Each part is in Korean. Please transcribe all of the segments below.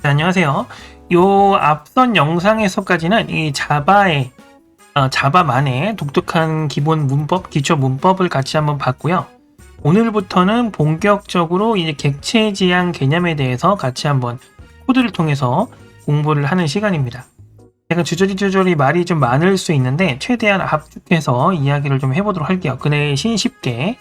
네, 안녕하세요. 요 앞선 영상에서까지는 이 자바만의 독특한 기본 문법, 기초 문법을 같이 한번 봤고요. 오늘부터는 본격적으로 이제 객체 지향 개념에 대해서 같이 한번 코드를 통해서 공부를 하는 시간입니다. 약간 주저리 말이 좀 많을 수 있는데 최대한 압축해서 이야기를 좀 해보도록 할게요. 그 대신 쉽게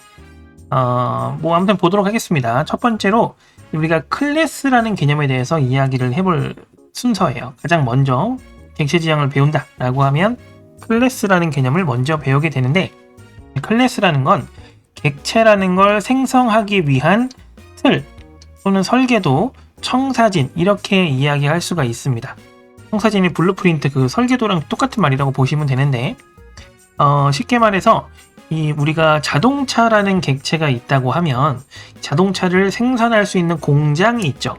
아무튼 보도록 하겠습니다. 첫 번째로 우리가 클래스라는 개념에 대해서 이야기를 해볼 순서예요. 가장 먼저 객체 지향을 배운다 라고 하면 클래스라는 개념을 먼저 배우게 되는데, 클래스라는 건 객체라는 걸 생성하기 위한 틀 또는 설계도, 청사진 이렇게 이야기할 수가 있습니다. 청사진이 블루프린트 그 설계도랑 똑같은 말이라고 보시면 되는데, 쉽게 말해서 우리가 자동차라는 객체가 있다고 하면 자동차를 생산할 수 있는 공장이 있죠.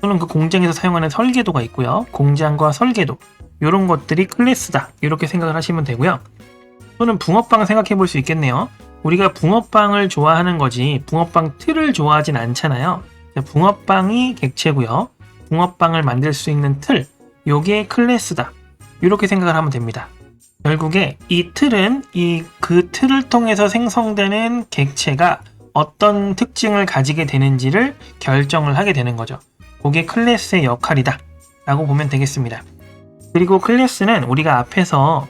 또는 그 공장에서 사용하는 설계도가 있고요. 공장과 설계도, 이런 것들이 클래스다, 이렇게 생각을 하시면 되고요. 또는 붕어빵 생각해 볼 수 있겠네요. 우리가 붕어빵을 좋아하는 거지 붕어빵 틀을 좋아하진 않잖아요. 붕어빵이 객체고요. 붕어빵을 만들 수 있는 틀, 요게 클래스다, 이렇게 생각을 하면 됩니다. 결국에 이 틀은 그 틀을 통해서 생성되는 객체가 어떤 특징을 가지게 되는지를 결정을 하게 되는 거죠. 그게 클래스의 역할이다 라고 보면 되겠습니다. 그리고 클래스는 우리가 앞에서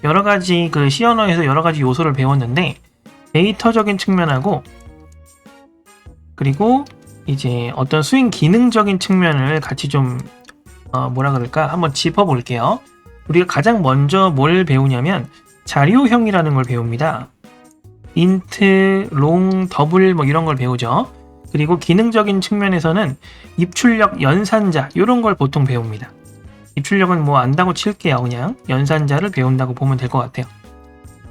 여러가지 그 C 언어에서 여러가지 요소를 배웠는데, 데이터적인 측면하고 그리고 이제 어떤 수행 기능적인 측면을 같이 좀 한번 짚어볼게요. 우리가 가장 먼저 뭘 배우냐면 자료형이라는 걸 배웁니다. 인트, 롱, 더블 이런 걸 배우죠. 그리고 기능적인 측면에서는 입출력, 연산자 이런 걸 보통 배웁니다. 입출력은 안다고 칠게요. 그냥 연산자를 배운다고 보면 될 것 같아요.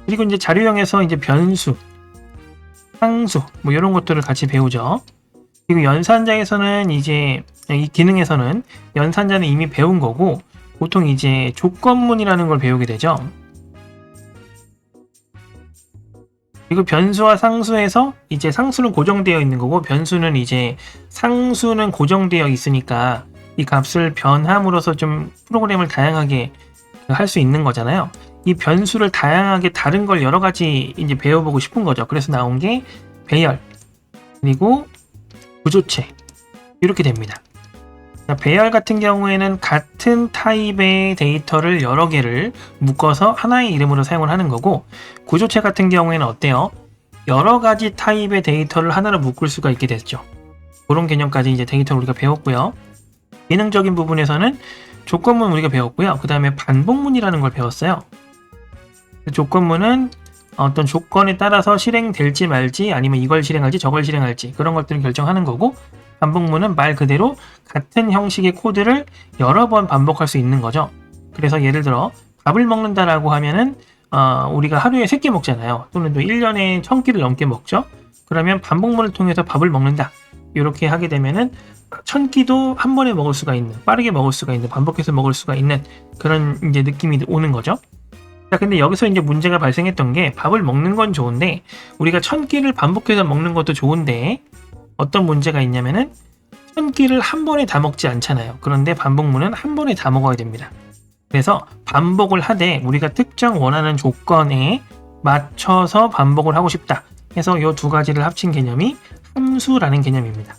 그리고 이제 자료형에서 이제 변수, 상수 이런 것들을 같이 배우죠. 그리고 연산자에서는 이 기능에서는 연산자는 이미 배운 거고, 보통 이제 조건문이라는 걸 배우게 되죠. 그리고 변수와 상수에서 이제 상수는 고정되어 있는 거고, 변수는 이제 상수는 고정되어 있으니까 이 값을 변함으로써 좀 프로그램을 다양하게 할 수 있는 거잖아요. 이 변수를 다양하게 다른 걸 여러 가지 이제 배워보고 싶은 거죠. 그래서 나온 게 배열, 그리고 구조체, 이렇게 됩니다. 배열 같은 경우에는 같은 타입의 데이터를 여러 개를 묶어서 하나의 이름으로 사용을 하는 거고, 구조체 같은 경우에는 어때요? 여러 가지 타입의 데이터를 하나로 묶을 수가 있게 됐죠. 그런 개념까지 이제 데이터를 우리가 배웠고요. 기능적인 부분에서는 조건문 우리가 배웠고요. 그 다음에 반복문이라는 걸 배웠어요. 조건문은 어떤 조건에 따라서 실행될지 말지, 아니면 이걸 실행할지 저걸 실행할지 그런 것들을 결정하는 거고, 반복문은 말 그대로 같은 형식의 코드를 여러 번 반복할 수 있는 거죠. 그래서 예를 들어 밥을 먹는다라고 하면은 우리가 하루에 3끼 먹잖아요. 또는 또 1년에 1000끼를 넘게 먹죠. 그러면 반복문을 통해서 밥을 먹는다, 이렇게 하게 되면은 1000끼도 한 번에 먹을 수가 있는, 빠르게 먹을 수가 있는, 반복해서 먹을 수가 있는 그런 이제 느낌이 오는 거죠. 자, 근데 여기서 이제 문제가 발생했던 게, 밥을 먹는 건 좋은데 우리가 1000끼를 반복해서 먹는 것도 좋은데 어떤 문제가 있냐면은 1000끼를 한 번에 다 먹지 않잖아요. 그런데 반복문은 한 번에 다 먹어야 됩니다. 그래서 반복을 하되 우리가 특정 원하는 조건에 맞춰서 반복을 하고 싶다 해서 이 두 가지를 합친 개념이 함수라는 개념입니다.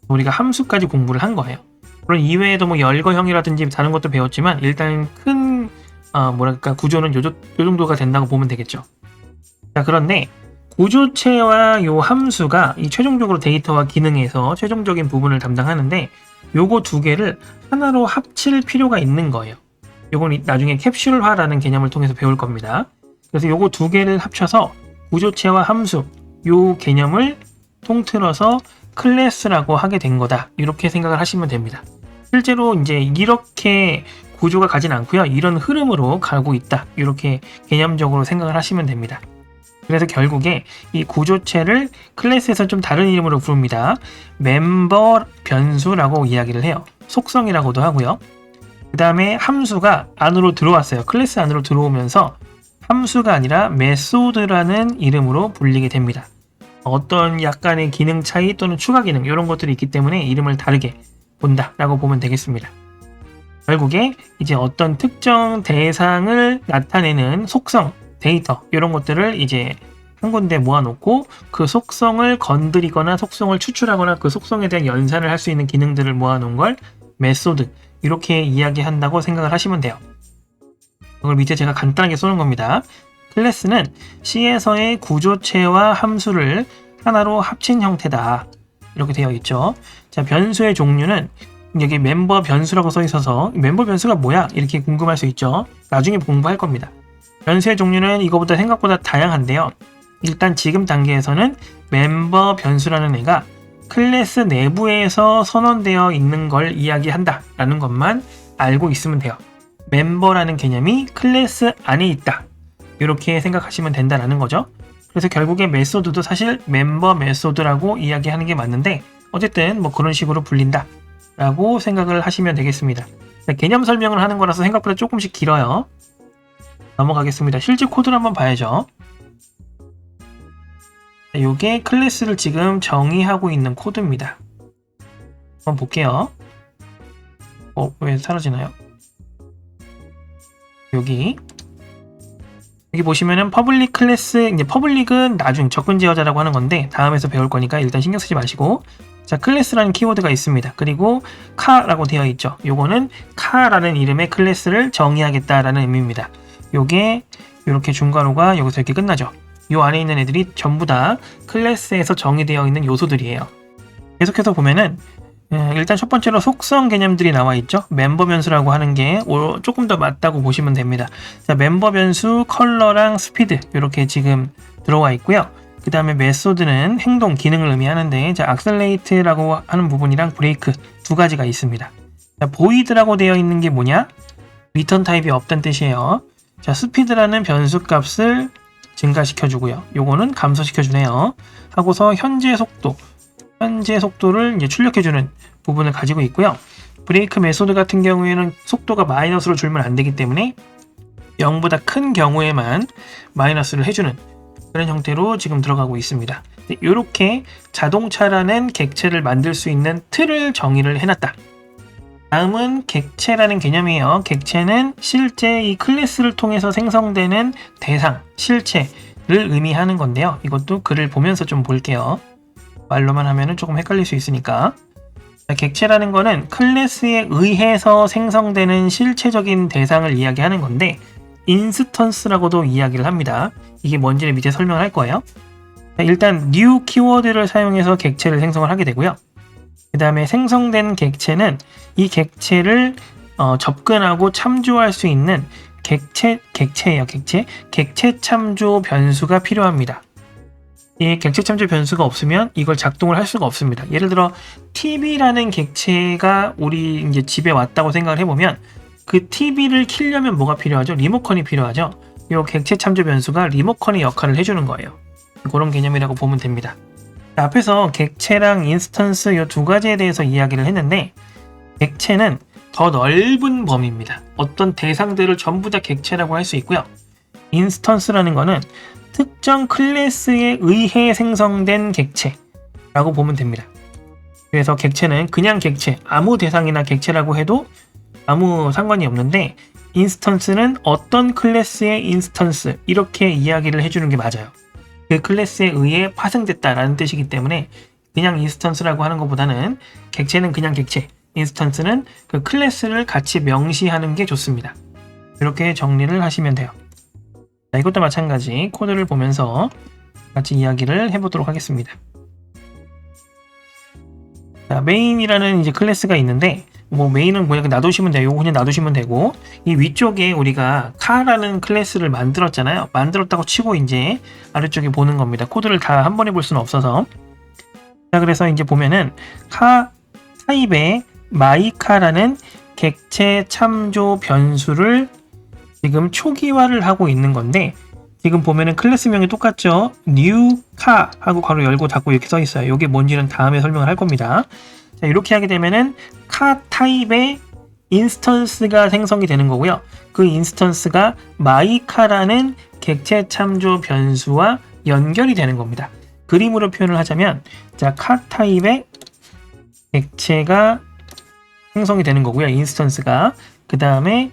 우리가 함수까지 공부를 한 거예요. 물론 이외에도 열거형이라든지 다른 것도 배웠지만 일단 큰 구조는 요 정도가 된다고 보면 되겠죠. 자, 그런데 구조체와 요 함수가 이 최종적으로 데이터와 기능에서 최종적인 부분을 담당하는데, 요거 두 개를 하나로 합칠 필요가 있는 거예요. 요건 나중에 캡슐화라는 개념을 통해서 배울 겁니다. 그래서 요거 두 개를 합쳐서 구조체와 함수, 요 개념을 통틀어서 클래스라고 하게 된 거다, 이렇게 생각을 하시면 됩니다. 실제로 이제 이렇게 구조가 가진 않고요. 이런 흐름으로 가고 있다, 이렇게 개념적으로 생각을 하시면 됩니다. 그래서 결국에 이 구조체를 클래스에서 좀 다른 이름으로 부릅니다. 멤버 변수라고 이야기를 해요. 속성이라고도 하고요. 그 다음에 함수가 안으로 들어왔어요. 클래스 안으로 들어오면서 함수가 아니라 메소드라는 이름으로 불리게 됩니다. 어떤 약간의 기능 차이 또는 추가 기능 이런 것들이 있기 때문에 이름을 다르게 본다라고 보면 되겠습니다. 결국에 이제 어떤 특정 대상을 나타내는 속성, 데이터 이런 것들을 이제 한 군데 모아놓고 그 속성을 건드리거나 속성을 추출하거나 그 속성에 대한 연산을 할 수 있는 기능들을 모아놓은 걸 메소드 이렇게 이야기한다고 생각을 하시면 돼요. 이걸 밑에 제가 간단하게 쏘는 겁니다. 클래스는 C에서의 구조체와 함수를 하나로 합친 형태다. 이렇게 되어 있죠. 자, 변수의 종류는 여기 멤버 변수라고 써 있어서 멤버 변수가 뭐야? 이렇게 궁금할 수 있죠. 나중에 공부할 겁니다. 변수의 종류는 이거보다 생각보다 다양한데요. 일단 지금 단계에서는 멤버 변수라는 애가 클래스 내부에서 선언되어 있는 걸 이야기한다 라는 것만 알고 있으면 돼요. 멤버라는 개념이 클래스 안에 있다. 이렇게 생각하시면 된다라는 거죠. 그래서 결국에 메소드도 사실 멤버 메소드라고 이야기하는 게 맞는데 어쨌든 뭐 그런 식으로 불린다 라고 생각을 하시면 되겠습니다. 개념 설명을 하는 거라서 생각보다 조금씩 길어요. 넘어가겠습니다. 실제 코드를 한번 봐야죠. 이게 클래스를 지금 정의하고 있는 코드입니다. 한번 볼게요. 왜 사라지나요? 여기 보시면은 퍼블릭 클래스, 이제 퍼블릭은 나중 접근 제어자라고 하는 건데 다음에서 배울 거니까 일단 신경 쓰지 마시고, 자, 클래스라는 키워드가 있습니다. 그리고 카라고 되어 있죠. 요거는 카라는 이름의 클래스를 정의하겠다라는 의미입니다. 요게 이렇게 중괄호가 여기서 이렇게 끝나죠. 요 안에 있는 애들이 전부 다 클래스에서 정의되어 있는 요소들이에요. 계속해서 보면은 일단 첫 번째로 속성 개념들이 나와 있죠. 멤버 변수라고 하는 게 조금 더 맞다고 보시면 됩니다. 자, 멤버 변수 컬러랑 스피드 이렇게 지금 들어와 있고요. 그 다음에 메소드는 행동, 기능을 의미하는데, 자, accelerate라고 하는 부분이랑 브레이크 두 가지가 있습니다. 자, void라고 되어 있는 게 뭐냐? 리턴 타입이 없다는 뜻이에요. 자, 스피드라는 변수 값을 증가시켜주고요. 요거는 감소시켜주네요. 하고서 현재 속도를 이제 출력해주는 부분을 가지고 있고요. 브레이크 메소드 같은 경우에는 속도가 마이너스로 줄면 안 되기 때문에 0보다 큰 경우에만 마이너스를 해주는 그런 형태로 지금 들어가고 있습니다. 이렇게 자동차라는 객체를 만들 수 있는 틀을 정의를 해놨다. 다음은 객체라는 개념이에요. 객체는 실제 이 클래스를 통해서 생성되는 대상, 실체를 의미하는 건데요. 이것도 글을 보면서 좀 볼게요. 말로만 하면은 조금 헷갈릴 수 있으니까. 자, 객체라는 거는 클래스에 의해서 생성되는 실체적인 대상을 이야기하는 건데 인스턴스라고도 이야기를 합니다. 이게 뭔지를 밑에 설명을 할 거예요. 자, 일단 new 키워드를 사용해서 객체를 생성을 하게 되고요. 그 다음에 생성된 객체는 이 객체를 접근하고 참조할 수 있는 객체예요. 객체 참조 변수가 필요합니다. 이 객체 참조 변수가 없으면 이걸 작동을 할 수가 없습니다. 예를 들어 TV라는 객체가 우리 이제 집에 왔다고 생각을 해보면 그 TV를 켜려면 뭐가 필요하죠? 리모컨이 필요하죠. 이 객체 참조 변수가 리모컨의 역할을 해주는 거예요. 그런 개념이라고 보면 됩니다. 앞에서 객체랑 인스턴스 이 두 가지에 대해서 이야기를 했는데 객체는 더 넓은 범위입니다. 어떤 대상들을 전부 다 객체라고 할 수 있고요. 인스턴스라는 거는 특정 클래스에 의해 생성된 객체라고 보면 됩니다. 그래서 객체는 그냥 객체, 아무 대상이나 객체라고 해도 아무 상관이 없는데 인스턴스는 어떤 클래스의 인스턴스 이렇게 이야기를 해주는 게 맞아요. 그 클래스에 의해 파생됐다라는 뜻이기 때문에 그냥 인스턴스라고 하는 것보다는 객체는 그냥 객체, 인스턴스는 그 클래스를 같이 명시하는 게 좋습니다. 이렇게 정리를 하시면 돼요. 자, 이것도 마찬가지 코드를 보면서 같이 이야기를 해보도록 하겠습니다. 자, 메인이라는 이제 클래스가 있는데 뭐 메인은 그냥 놔두시면 돼요. 요거 그냥 놔두시면 되고 이 위쪽에 우리가 카라는 클래스를 만들었잖아요. 만들었다고 치고 이제 아래쪽에 보는 겁니다. 코드를 다 한 번에 볼 수는 없어서. 자, 그래서 이제 보면은 카 타입의 마이카라는 객체 참조 변수를 지금 초기화를 하고 있는 건데 지금 보면은 클래스명이 똑같죠. new 카 하고 괄호 열고 닫고 이렇게 써 있어요. 이게 뭔지는 다음에 설명을 할 겁니다. 자, 이렇게 하게 되면은 카 타입의 인스턴스가 생성이 되는 거고요. 그 인스턴스가 마이카라는 객체 참조 변수와 연결이 되는 겁니다. 그림으로 표현을 하자면 자, 카 타입의 객체가 생성이 되는 거고요. 인스턴스가. 그 다음에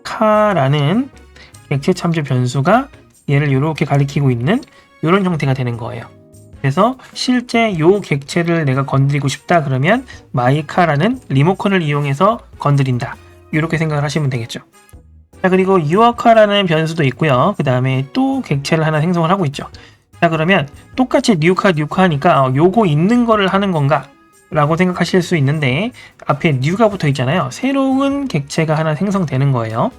myCar라는 객체 참조 변수가 얘를 이렇게 가리키고 있는 이런 형태가 되는 거예요. 그래서 실제 요 객체를 내가 건드리고 싶다 그러면 myCar라는 리모컨을 이용해서 건드린다. 이렇게 생각을 하시면 되겠죠. 자, 그리고 yourcar라는 변수도 있고요. 그 다음에 또 객체를 하나 생성을 하고 있죠. 자, 그러면 똑같이 newcar 하니까 요거 있는 거를 하는 건가? 라고 생각하실 수 있는데 앞에 new가 붙어 있잖아요. 새로운 객체가 하나 생성되는 거예요.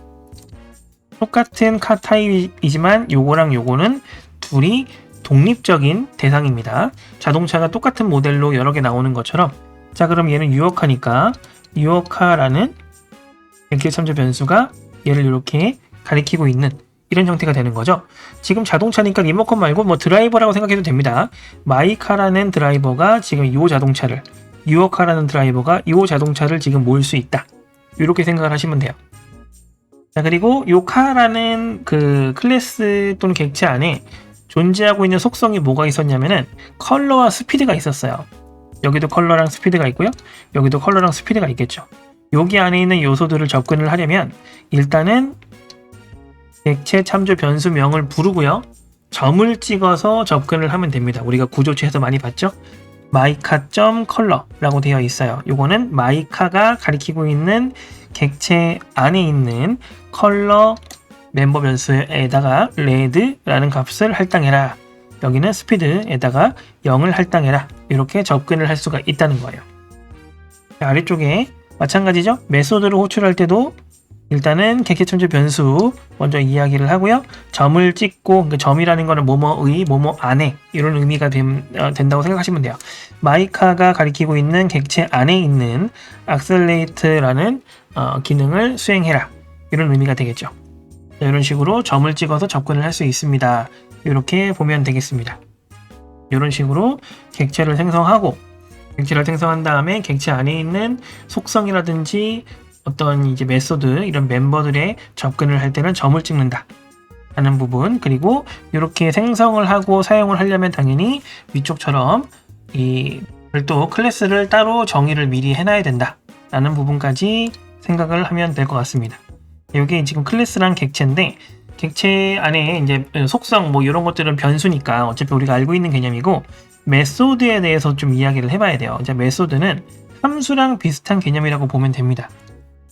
똑같은 카 타입이지만 요거랑 요거는 둘이 독립적인 대상입니다. 자동차가 똑같은 모델로 여러 개 나오는 것처럼. 자, 그럼 얘는 yourcar니까 yourcar라는 객체 참조 변수가 얘를 이렇게 가리키고 있는 이런 형태가 되는 거죠. 지금 자동차니까 리모컨 말고 뭐 드라이버라고 생각해도 됩니다. mycar라는 드라이버가 지금 이 자동차를, yourcar라는 드라이버가 이 자동차를 지금 모을 수 있다. 이렇게 생각을 하시면 돼요. 자, 그리고 요 car라는 그 클래스 또는 객체 안에 존재하고 있는 속성이 뭐가 있었냐면은 컬러와 스피드가 있었어요. 여기도 컬러랑 스피드가 있고요. 여기도 컬러랑 스피드가 있겠죠. 여기 안에 있는 요소들을 접근을 하려면 일단은 객체 참조 변수명을 부르고요. 점을 찍어서 접근을 하면 됩니다. 우리가 구조체에서 많이 봤죠? mycar.color라고 되어 있어요. 요거는 mycar가 가리키고 있는 객체 안에 있는 컬러 멤버 변수에다가 red라는 값을 할당해라. 여기는 스피드에다가 0을 할당해라. 이렇게 접근을 할 수가 있다는 거예요. 아래쪽에 마찬가지죠? 메소드를 호출할 때도 일단은 객체 참조 변수 먼저 이야기를 하고요. 점을 찍고, 그러니까 점이라는 거는 뭐뭐의, 뭐뭐 안에 이런 의미가 된다고 생각하시면 돼요. mycar가 가리키고 있는 객체 안에 있는 accelerate라는 기능을 수행해라. 이런 의미가 되겠죠. 자, 이런 식으로 점을 찍어서 접근을 할 수 있습니다. 이렇게 보면 되겠습니다. 이런 식으로 객체를 생성하고 객체를 생성한 다음에 객체 안에 있는 속성이라든지 어떤 이제 메소드 이런 멤버들의 접근을 할 때는 점을 찍는다 하는 부분, 그리고 이렇게 생성을 하고 사용을 하려면 당연히 위쪽처럼 이 별도 클래스를 따로 정의를 미리 해놔야 된다 라는 부분까지 생각을 하면 될 것 같습니다. 이게 지금 클래스랑 객체인데 객체 안에 이제 속성 뭐 이런 것들은 변수니까 어차피 우리가 알고 있는 개념이고, 메소드에 대해서 좀 이야기를 해봐야 돼요. 이제 메소드는 함수랑 비슷한 개념이라고 보면 됩니다.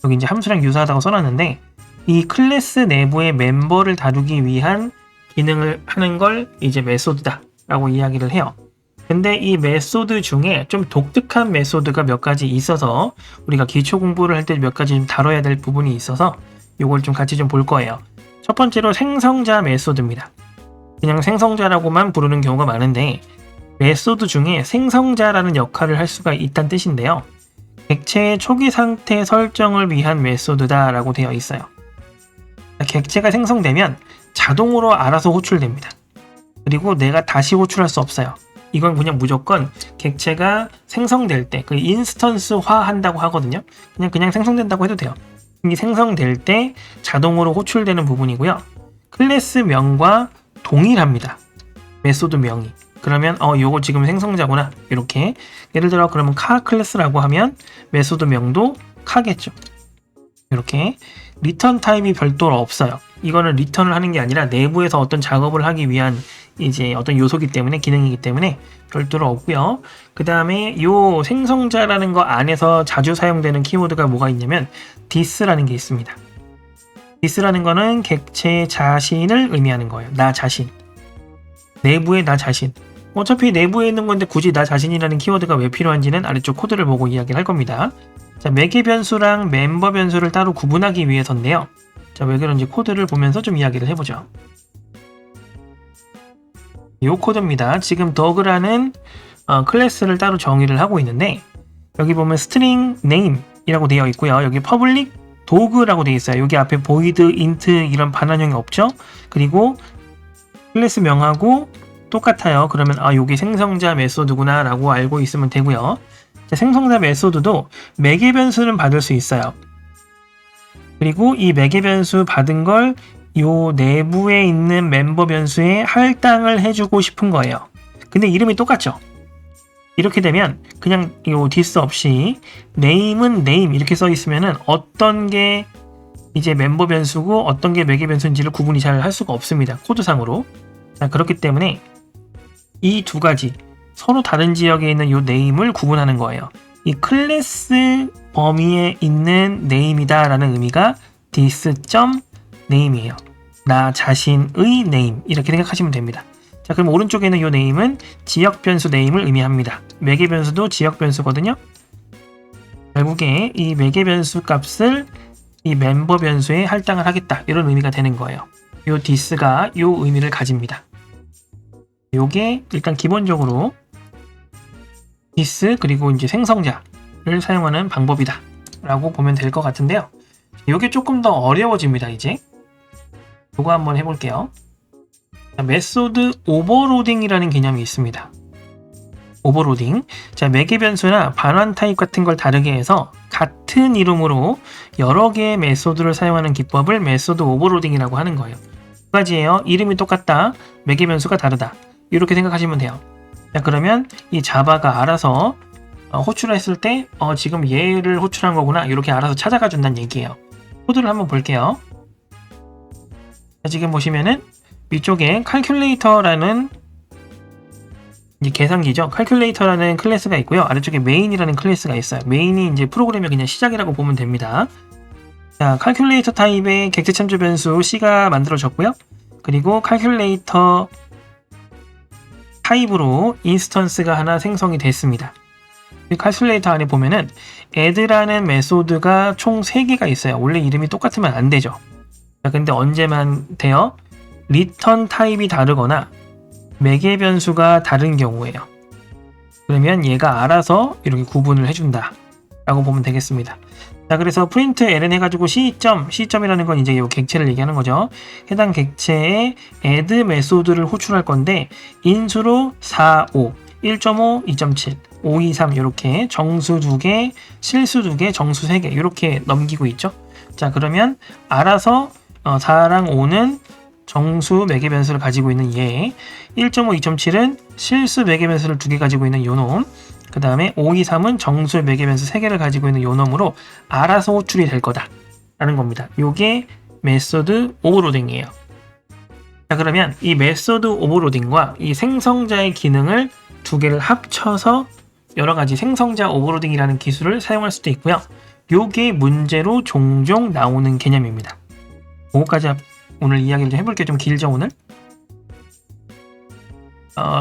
여기 이제 함수랑 유사하다고 써놨는데 이 클래스 내부의 멤버를 다루기 위한 기능을 하는 걸 이제 메소드다 라고 이야기를 해요. 근데 이 메소드 중에 좀 독특한 메소드가 몇 가지 있어서 우리가 기초 공부를 할 때 몇 가지 좀 다뤄야 될 부분이 있어서 이걸 좀 같이 좀 볼 거예요. 첫 번째로 생성자 메소드입니다. 그냥 생성자라고만 부르는 경우가 많은데 메소드 중에 생성자라는 역할을 할 수가 있다는 뜻인데요. 객체의 초기 상태 설정을 위한 메소드다 라고 되어 있어요. 객체가 생성되면 자동으로 알아서 호출됩니다. 그리고 내가 다시 호출할 수 없어요. 이건 그냥 무조건 객체가 생성될 때 그 인스턴스화 한다고 하거든요. 그냥 생성된다고 해도 돼요. 이게 생성될 때 자동으로 호출되는 부분이고요. 클래스 명과 동일합니다. 메소드 명이. 그러면 요거 지금 생성자구나. 이렇게 예를 들어 그러면 카 클래스라고 하면 메소드 명도 카겠죠. 이렇게 리턴 타입이 별도로 없어요. 이거는 리턴을 하는 게 아니라 내부에서 어떤 작업을 하기 위한 이제 어떤 요소기 때문에, 기능이기 때문에 별도로 없고요. 그 다음에 요 생성자라는 거 안에서 자주 사용되는 키워드가 뭐가 있냐면 this라는 게 있습니다. this라는 거는 객체 자신을 의미하는 거예요. 나 자신. 내부의 나 자신. 어차피 내부에 있는 건데 굳이 나 자신이라는 키워드가 왜 필요한지는 아래쪽 코드를 보고 이야기를 할 겁니다. 자, 매개 변수랑 멤버 변수를 따로 구분하기 위해서인데요. 자, 왜 그런지 코드를 보면서 좀 이야기를 해보죠. 이 코드입니다. 지금 dog라는 클래스를 따로 정의를 하고 있는데 여기 보면 string name이라고 되어 있고요. 여기 public dog라고 되어 있어요. 여기 앞에 void, int 이런 반환형이 없죠. 그리고 클래스 명하고 똑같아요. 그러면 여기 생성자 메소드구나 라고 알고 있으면 되고요. 자, 생성자 메소드도 매개 변수는 받을 수 있어요. 그리고 이 매개 변수 받은 걸 요 내부에 있는 멤버 변수에 할당을 해주고 싶은 거예요. 근데 이름이 똑같죠? 이렇게 되면 그냥 요 디스 없이 name은 name 이렇게 써 있으면은 어떤 게 이제 멤버 변수고 어떤 게 매개 변수인지를 구분이 잘 할 수가 없습니다. 코드상으로. 자, 그렇기 때문에 이 두 가지 서로 다른 지역에 있는 요 name을 구분하는 거예요. 이 클래스 범위에 있는 name이다 라는 의미가 this.name이에요. 나 자신의 name 이렇게 생각하시면 됩니다. 자, 그럼 오른쪽에 있는 이 name은 지역 변수 name을 의미합니다. 매개 변수도 지역 변수거든요. 결국에 이 매개 변수 값을 이 멤버 변수에 할당을 하겠다 이런 의미가 되는 거예요. 요 this가 요 의미를 가집니다. 요게 일단 기본적으로 this 그리고 이제 생성자를 사용하는 방법이다 라고 보면 될 것 같은데요. 요게 조금 더 어려워집니다. 이제 요거 한번 해볼게요. 메소드 오버로딩이라는 개념이 있습니다. 오버로딩. 자, 매개 변수나 반환 타입 같은 걸 다르게 해서 같은 이름으로 여러 개의 메소드를 사용하는 기법을 메소드 오버로딩이라고 하는 거예요. 두 가지예요. 이름이 똑같다. 매개 변수가 다르다. 이렇게 생각하시면 돼요. 자, 그러면 이 자바가 알아서 호출을 했을 때 지금 얘를 호출한 거구나. 이렇게 알아서 찾아가 준다는 얘기예요. 코드를 한번 볼게요. 자, 지금 보시면은 위쪽에 calculator라는 이제 계산기죠. calculator라는 클래스가 있고요. 아래쪽에 main이라는 클래스가 있어요. main이 이제 프로그램의 그냥 시작이라고 보면 됩니다. 자, calculator 타입의 객체 참조 변수 C가 만들어졌고요. 그리고 calculator 타입으로 인스턴스가 하나 생성이 됐습니다. 이 calculator 안에 보면은 add라는 메소드가 총 3개가 있어요. 원래 이름이 똑같으면 안 되죠. 자, 근데 언제만 돼요? return 타입이 다르거나 매개 변수가 다른 경우에요. 그러면 얘가 알아서 이렇게 구분을 해준다 라고 보면 되겠습니다. 자, 그래서 print ln 해가지고 C점이라는 건 이제 이 객체를 얘기하는 거죠. 해당 객체에 add 메소드를 호출할 건데 인수로 4, 5, 1.5, 2.7, 5, 2, 3 이렇게 정수 2개, 실수 2개, 정수 3개 이렇게 넘기고 있죠. 자, 그러면 알아서 4랑 5는 정수 매개 변수를 가지고 있는 얘, 1.5, 2.7은 실수 매개 변수를 2개 가지고 있는 요놈, 그 다음에 5, 2, 3은 정수 매개 변수 3개를 가지고 있는 요놈으로 알아서 호출이 될 거다 라는 겁니다. 요게 메소드 오버로딩이에요. 자, 그러면 이 메소드 오버로딩과 이 생성자의 기능을 두 개를 합쳐서 여러 가지 생성자 오버로딩이라는 기술을 사용할 수도 있고요. 요게 문제로 종종 나오는 개념입니다. 그거까지 오늘 이야기를 좀 해볼게요. 좀 길죠, 오늘?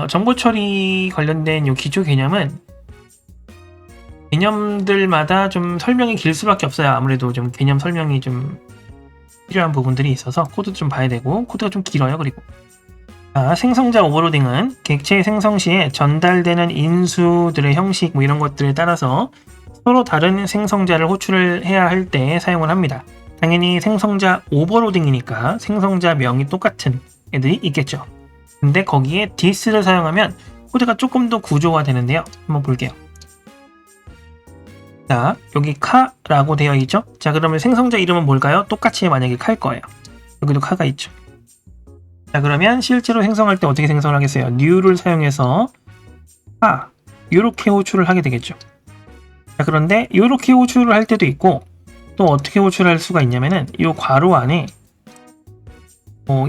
정보 처리 관련된 요 기초 개념은 개념들마다 좀 설명이 길 수밖에 없어요. 아무래도 좀 개념 설명이 좀 필요한 부분들이 있어서 코드도 좀 봐야 되고, 코드가 좀 길어요. 그리고 생성자 오버로딩은 객체 생성 시에 전달되는 인수들의 형식 뭐 이런 것들에 따라서 서로 다른 생성자를 호출을 해야 할 때 사용을 합니다. 당연히 생성자 오버로딩이니까 생성자 명이 똑같은 애들이 있겠죠. 근데 거기에 this를 사용하면 코드가 조금 더 구조화 되는데요. 한번 볼게요. 자, 여기 카라고 되어 있죠? 자, 그러면 생성자 이름은 뭘까요? 똑같이 만약에 칼 거예요. 여기도 카가 있죠. 자, 그러면 실제로 생성할 때 어떻게 생성을 하겠어요? new를 사용해서 카 이렇게 호출을 하게 되겠죠. 자, 그런데 이렇게 호출을 할 때도 있고 또 어떻게 호출할 수가 있냐면은 이 괄호 안에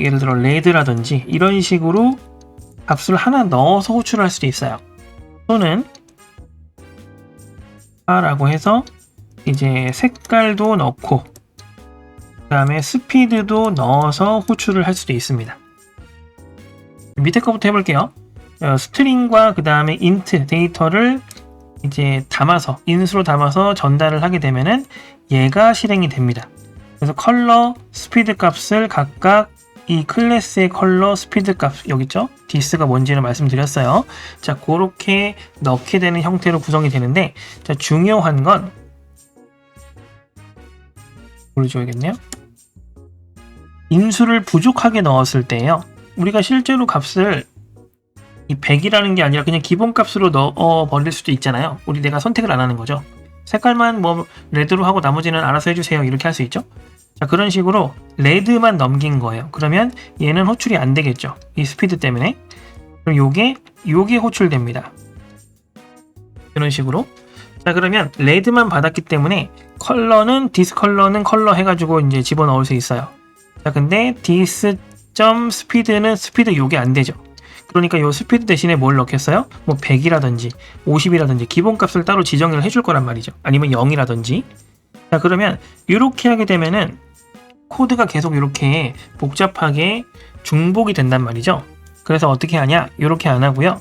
예를 들어 red라든지 이런 식으로 값을 하나 넣어서 호출할 수도 있어요. 또는 라고 해서 이제 색깔도 넣고 그 다음에 스피드도 넣어서 호출을 할 수도 있습니다. 밑에 거부터 해볼게요. 스트링과 그 다음에 int 데이터를 이제 담아서 인수로 담아서 전달을 하게 되면은 얘가 실행이 됩니다. 그래서 컬러, 스피드 값을 각각 이 클래스의 컬러, 스피드 값 여기 있죠? this가 뭔지를 말씀드렸어요. 자, 그렇게 넣게 되는 형태로 구성이 되는데, 자, 중요한 건 보여줘야겠네요. 인수를 부족하게 넣었을 때예요. 우리가 실제로 값을 이 100이라는 게 아니라 그냥 기본 값으로 넣어 버릴 수도 있잖아요. 내가 선택을 안 하는 거죠. 색깔만 뭐 레드로 하고 나머지는 알아서 해주세요. 이렇게 할 수 있죠. 자, 그런 식으로 레드만 넘긴 거예요. 그러면 얘는 호출이 안 되겠죠. 이 스피드 때문에. 그럼 요게 호출됩니다. 이런 식으로. 자, 그러면 레드만 받았기 때문에 컬러는 디스컬러는 컬러 해가지고 이제 집어넣을 수 있어요. 자, 근데 dis.speed는 스피드 요게 안 되죠. 그러니까 요 스피드 대신에 뭘 넣겠어요? 뭐 100이라든지 50이라든지 기본값을 따로 지정을 해줄 거란 말이죠. 아니면 0이라든지. 자, 그러면 이렇게 하게 되면은 코드가 계속 이렇게 복잡하게 중복이 된단 말이죠. 그래서 어떻게 하냐? 이렇게 안 하고요.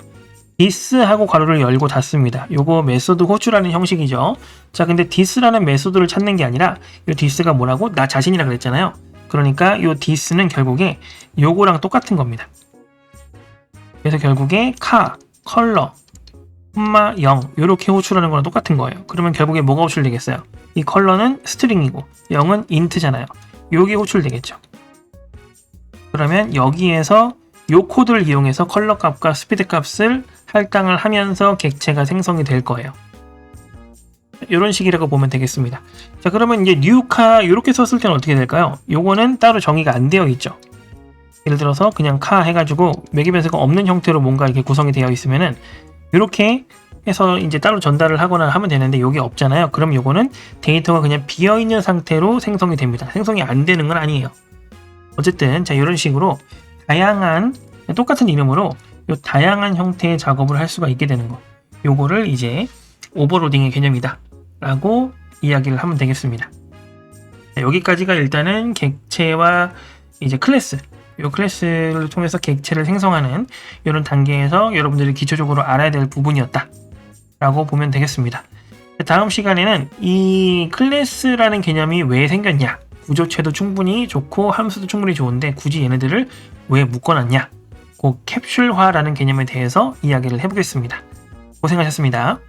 this하고 괄호를 열고 닫습니다. 요거 메소드 호출하는 형식이죠. 자, 근데 this라는 메소드를 찾는 게 아니라 요 this가 뭐라고? 나 자신이라 그랬잖아요. 그러니까 요 this는 결국에 요거랑 똑같은 겁니다. 그래서 결국에 컬러, 0 이렇게 호출하는 거랑 똑같은 거예요. 그러면 결국에 뭐가 호출되겠어요? 이 컬러는 스트링이고 0은 인트잖아요. 요게 호출되겠죠. 그러면 여기에서 요 코드를 이용해서 컬러 값과 스피드 값을 할당을 하면서 객체가 생성이 될 거예요. 이런 식이라고 보면 되겠습니다. 자, 그러면 이제 뉴카 이렇게 썼을 때는 어떻게 될까요? 요거는 따로 정의가 안 되어 있죠. 예를 들어서 그냥 카 해가지고 매개 변수가 없는 형태로 뭔가 이렇게 구성이 되어 있으면은 이렇게 해서 이제 따로 전달을 하거나 하면 되는데 요게 없잖아요. 그럼 요거는 데이터가 그냥 비어있는 상태로 생성이 됩니다. 생성이 안 되는 건 아니에요. 어쨌든 자, 이런 식으로 다양한 똑같은 이름으로 요 다양한 형태의 작업을 할 수가 있게 되는 거. 요거를 이제 오버로딩의 개념이다 라고 이야기를 하면 되겠습니다. 자, 여기까지가 일단은 객체와 이제 클래스, 요 클래스를 통해서 객체를 생성하는 이런 단계에서 여러분들이 기초적으로 알아야 될 부분이었다 라고 보면 되겠습니다. 다음 시간에는 이 클래스라는 개념이 왜 생겼냐, 구조체도 충분히 좋고 함수도 충분히 좋은데 굳이 얘네들을 왜 묶어놨냐, 그 캡슐화라는 개념에 대해서 이야기를 해보겠습니다. 고생하셨습니다.